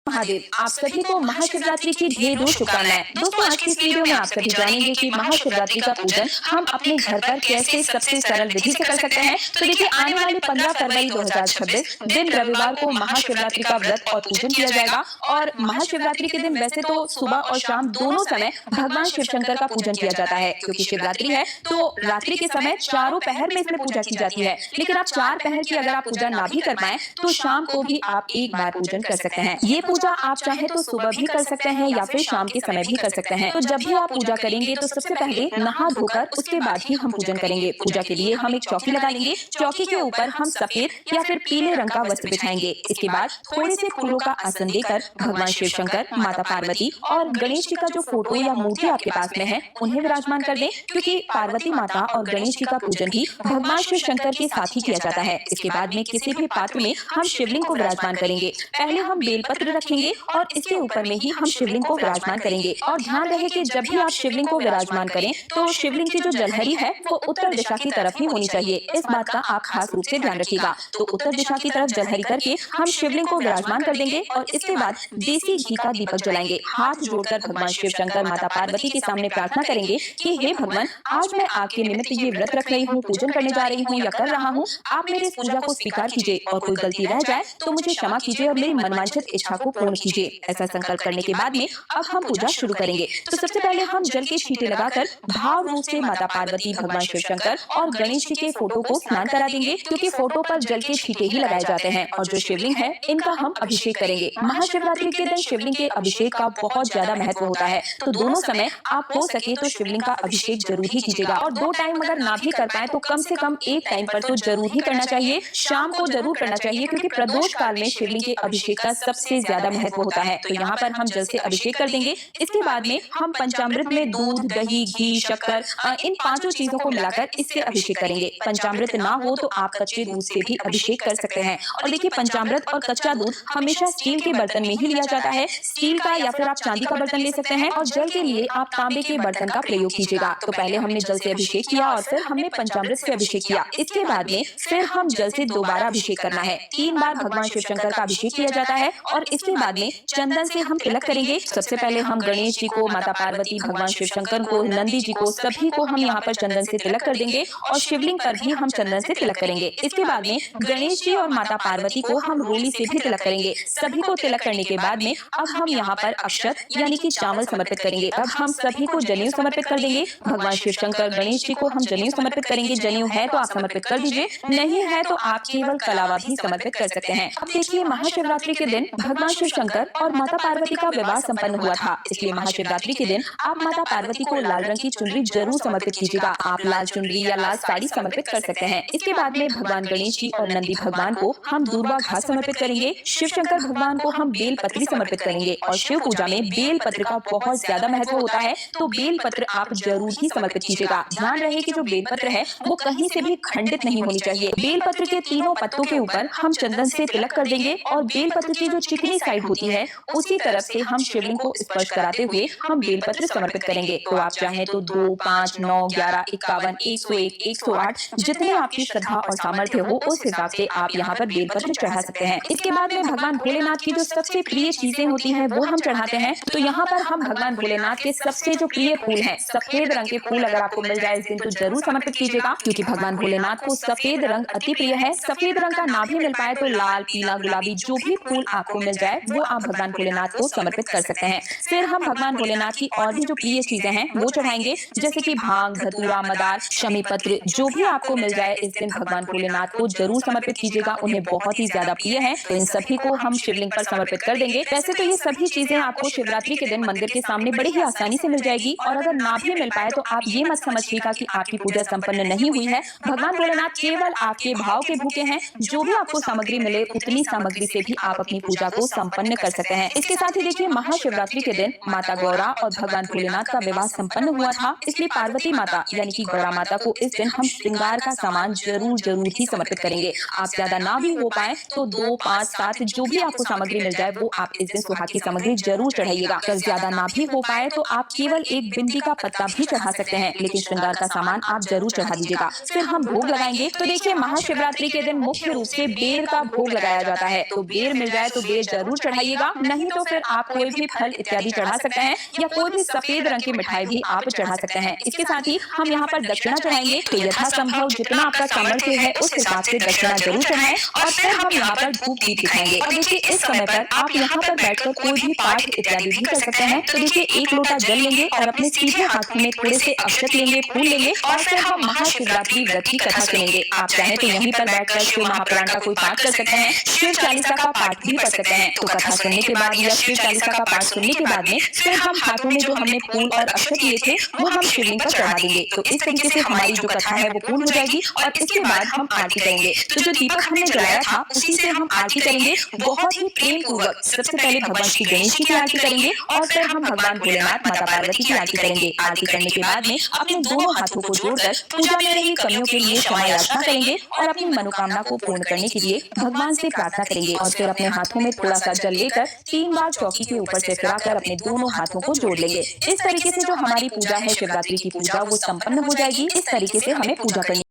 महादेव, आप सभी को महाशिवरात्रि की ढेर ढेर शुभकामनाएं। दोस्तों, आज की इस वीडियो में आप सभी जानेंगे कि महाशिवरात्रि का पूजन हम अपने घर पर कैसे सबसे सरल विधि से कर सकते हैं। तो देखिए, आने वाले 15 फरवरी 2026 दिन रविवार को महाशिवरात्रि का व्रत और पूजन किया जाएगा। और महाशिवरात्रि के दिन वैसे तो सुबह और शाम दोनों समय भगवान शिव शंकर का पूजन किया जाता है, क्योंकि शिवरात्रि है तो रात्रि के समय चारों पहर में इसमें पूजा की जाती है। लेकिन आप 4 पहर की अगर आप पूजा ना भी कर पाए तो शाम को भी आप एक बार पूजन कर सकते हैं। ये पूजा आप चाहे तो सुबह भी कर सकते हैं या फिर शाम के समय भी कर सकते हैं। तो जब भी आप पूजा करेंगे तो सबसे पहले नहा धोकर उसके बाद ही हम पूजन करेंगे। पूजा के लिए हम एक चौकी लगा लेंगे। चौकी के ऊपर हम सफेद या फिर पीले रंग का वस्त्र बिछाएंगे। इसके बाद थोड़े से फूलों का आसन देकर भगवान शिव शंकर, माता पार्वती और गणेश जी का जो फोटो या मूर्ति आपके पास में है उन्हें विराजमान कर दें, क्योंकि पार्वती माता और गणेश जी का पूजन भी भगवान शिव शंकर के साथ ही किया जाता है। इसके बाद में किसी भी पात्र में हम शिवलिंग को विराजमान करेंगे। पहले हम बेलपत्र रखेंगे और इसके ऊपर में ही हम शिवलिंग को विराजमान करेंगे। और ध्यान रहे कि जब भी आप शिवलिंग को विराजमान करें तो शिवलिंग की जो जलहरी है वो उत्तर दिशा की तरफ ही होनी चाहिए। इस बात का आप खास रूप से ध्यान रखिएगा। तो उत्तर दिशा की तरफ जलहरी करके हम शिवलिंग को विराजमान कर देंगे और इसके बाद देसी घी का दीपक जलाएंगे। हाथ जोड़कर भगवान शिव शंकर, माता पार्वती के सामने प्रार्थना करेंगे कि हे भगवान, आज मैं आपके निमित्त ये व्रत रख रही हूँ, पूजन करने जा रही हूँ या कर रहा हूँ। आप मेरी इस पूजा को स्वीकार कीजिए और कोई गलती रह जाए तो मुझे क्षमा कीजिए और मेरी मनवांछित इच्छा को पूर्ण कीजिए। ऐसा संकल्प करने के बाद में अब हम पूजा शुरू करेंगे। तो सबसे पहले हम जल के छींटे लगाकर भाव रूप से माता पार्वती, भगवान शिव शंकर और गणेश जी के फोटो को स्नान करा देंगे, क्योंकि फोटो पर जल के छींटे ही लगाए जाते हैं। और जो शिवलिंग है इनका हम अभिषेक करेंगे। महाशिवरात्रि के दिन शिवलिंग के अभिषेक का बहुत ज्यादा महत्व होता है। तो दोनों समय आप हो सके तो शिवलिंग का अभिषेक जरूर ही कीजिएगा। और 2 टाइम अगर ना भी कर पाए तो कम से कम एक टाइम पर तो जरूर ही करना चाहिए। शाम को जरूर करना चाहिए, क्योंकि प्रदोष काल में शिवलिंग के अभिषेक का सबसे ज्यादा महत्व होता है। तो यहाँ पर हम जल से अभिषेक कर देंगे। इसके बाद में हम पंचामृत में दूध, दही, घी, शक्कर, इन 5 चीजों को मिलाकर इससे अभिषेक करेंगे। पंचामृत ना हो तो आप कच्चे दूध से भी अभिषेक कर सकते हैं। और देखिए, पंचामृत और कच्चा दूध हमेशा स्टील के बर्तन में ही लिया जाता है। स्टील का या फिर आप चांदी का बर्तन ले सकते हैं। और जल के लिए आप तांबे के बर्तन का प्रयोग कीजिएगा। तो पहले हमने जल से अभिषेक किया और फिर हमने पंचामृत से अभिषेक किया। इसके बाद में फिर हम जल से दोबारा अभिषेक करना है। 3 बार भगवान शिव शंकर का अभिषेक किया जाता है। और इसके बाद में चंदन से हम तिलक करेंगे। सबसे पहले हम गणेश जी को, माता पार्वती, भगवान शिव शंकर को, नंदी जी को, सभी को हम यहाँ पर चंदन से तिलक कर देंगे। और शिवलिंग पर भी हम चंदन से तिलक करेंगे। इसके बाद में गणेश जी और माता पार्वती को हम रोली से भी तिलक करेंगे। सभी को तिलक करने के बाद में अब हम यहाँ पर अक्षत यानी कि चावल समर्पित करेंगे। अब हम सभी को जनेऊ समर्पित कर देंगे। भगवान शिव शंकर, गणेश जी को हम जनेऊ समर्पित करेंगे। जनेऊ है तो आप समर्पित कर दीजिए, नहीं है तो आप केवल कलावा भी समर्पित कर सकते हैं। अब देखिए, महाशिवरात्रि के दिन भगवान शिव शंकर और माता पार्वती का विवाह संपन्न हुआ था। इसलिए महाशिवरात्रि के दिन आप माता पार्वती को लाल रंग की चुनरी जरूर समर्पित कीजिएगा। आप लाल चुनरी या लाल साड़ी समर्पित कर सकते हैं। इसके बाद में भगवान गणेश जी और नंदी भगवान को हम दूर्वा घास समर्पित करेंगे। शिव शंकर भगवान को हम बेल पत्री समर्पित करेंगे। और शिव पूजा में बेल पत्र का बहुत ज्यादा महत्व होता है, तो बेल पत्र आप जरूर ही समर्पित कीजिएगा। ध्यान रहे कि जो बेल पत्र है वो कहीं से भी खंडित नहीं होनी चाहिए। बेल पत्र के तीनों पत्तों के ऊपर हम चंदन से तिलक कर देंगे। और बेल पत्र की जो चिकनी साइड होती है उसी तरफ से हम शिवलिंग को स्पर्श कराते हुए हम बेलपत्र समर्पित करेंगे। तो आप चाहें तो 2, 5, 9, 11, 51, 101, 108 जितने आपकी श्रद्धा और सामर्थ्य हो उस हिसाब से आप यहाँ पर बेलपत्र चढ़ा सकते हैं। इसके बाद में भगवान भोलेनाथ की जो सबसे प्रिय चीजें होती हैं वो हम चढ़ाते हैं। तो यहाँ पर हम भगवान भोलेनाथ के सबसे जो प्रिय फूल है, सफेद रंग के फूल अगर आपको मिल जाए इस दिन तो जरूर समर्पित कीजिएगा, क्योंकि भगवान भोलेनाथ को सफेद रंग अति प्रिय है। सफेद रंग का ना भी मिल पाए तो लाल, पीला, गुलाबी जो भी फूल आपको मिल जाए वो आप भगवान भोलेनाथ को समर्पित कर सकते हैं। फिर हम भगवान भोलेनाथ की और भी जो प्रिय चीजें हैं वो चढ़ाएंगे, जैसे कि भांग, धतूरा, मदार, शमी पत्र जो भी आपको मिल जाए इस दिन भगवान भोलेनाथ को जरूर समर्पित कीजिएगा। उन्हें बहुत ही ज्यादा प्रिय है, तो इन सभी को हम शिवलिंग पर समर्पित कर देंगे। वैसे तो ये सभी चीजें आपको शिवरात्रि के दिन मंदिर के सामने बड़ी ही आसानी से मिल जाएगी। और अगर ना भी मिल पाए तो आप ये मत समझिएगा कि आपकी पूजा संपन्न नहीं हुई है। भगवान भोलेनाथ केवल आपके भाव के भूखे हैं। जो भी आपको सामग्री मिले उतनी सामग्री से भी आप अपनी पूजा को संपन्न कर सकते हैं। इसके साथ ही देखिए, महाशिवरात्रि के दिन माता गौरा और भगवान भोलेनाथ का विवाह संपन्न हुआ था। इसलिए पार्वती माता यानी कि गौरा माता को इस दिन हम श्रृंगार का सामान जरूर ही समर्पित करेंगे। आप ज्यादा ना भी हो पाए तो 2, 5, 7 जो भी आपको सामग्री मिल जाए वो आप इस दिन सुहाग की सामग्री जरूर चढ़ाइएगा। अगर ज्यादा ना भी हो पाए तो आप केवल एक बिंदी का पत्ता भी चढ़ा सकते हैं, लेकिन श्रृंगार का सामान आप जरूर चढ़ा दीजिएगा। फिर हम भोग लगाएंगे। तो देखिए, महाशिवरात्रि के दिन मुख्य रूप से बेर का भोग लगाया जाता है। तो बेर मिल जाए तो बेर जरूर जरूर चढ़ाइएगा, नहीं तो फिर आप कोई भी फल इत्यादि चढ़ा सकते हैं या कोई भी सफेद रंग की मिठाई भी आप चढ़ा सकते हैं। इसके साथ ही हम यहाँ पर दक्षिणा चढ़ाएंगे, तो यथासंभव जितना आपका सामर्थ्य है उस हिसाब से दक्षिणा जरूर चढ़ाएं और फिर हम यहाँ पर धूप दीप दिखाएंगे। और देखिए इस समय पर आप यहाँ पर बैठकर कोई भी पाठ इत्यादि भी कर सकते हैं। तो देखिए एक लोटा जल लेंगे और अपने सीधे हाथों में थोड़े से अक्षत लेंगे, फूल लेंगे और फिर हम महाशिवरात्रि व्रत की कथा सुनेंगे। आप चाहें तो यहीं पर बैठकर शिव महापुराण का कोई पाठ कर सकते हैं, शिव चालीसा का पाठ भी पढ़ सकते हैं। तो कथा सुनने के बाद या शिव चालीसा का पाठ सुनने के बाद में फिर हम हाथों में जो हमने फूल और अक्षत लिए थे वो हम शिवलिंग पर चढ़ा देंगे। तो इस तरीके से हमारी जो कथा है वो पूर्ण हो जाएगी और इसके बाद हम आरती करेंगे। तो जो दीपक हमने जलाया था उसी से हम आरती करेंगे, बहुत ही प्रेम पूर्वक। सबसे पहले भगवान श्री गणेश जी की आरती करेंगे और फिर हम भगवान भोलेनाथ माता पार्वती की आरती करेंगे। आरती करने के बाद में अपने दोनों हाथों को जोड़कर पूजा में रही कमियों के लिए क्षमा याचना करेंगे और अपनी मनोकामना को पूर्ण करने के लिए भगवान से प्रार्थना करेंगे। और फिर अपने हाथों में थोड़ा सा जल लेकर 3 बार चौकी के ऊपर से फिराकर अपने दोनों हाथों को जोड़ लेंगे। इस तरीके से जो हमारी पूजा है शिवरात्रि की पूजा वो संपन्न हो जाएगी। इस तरीके से हमें पूजा करनी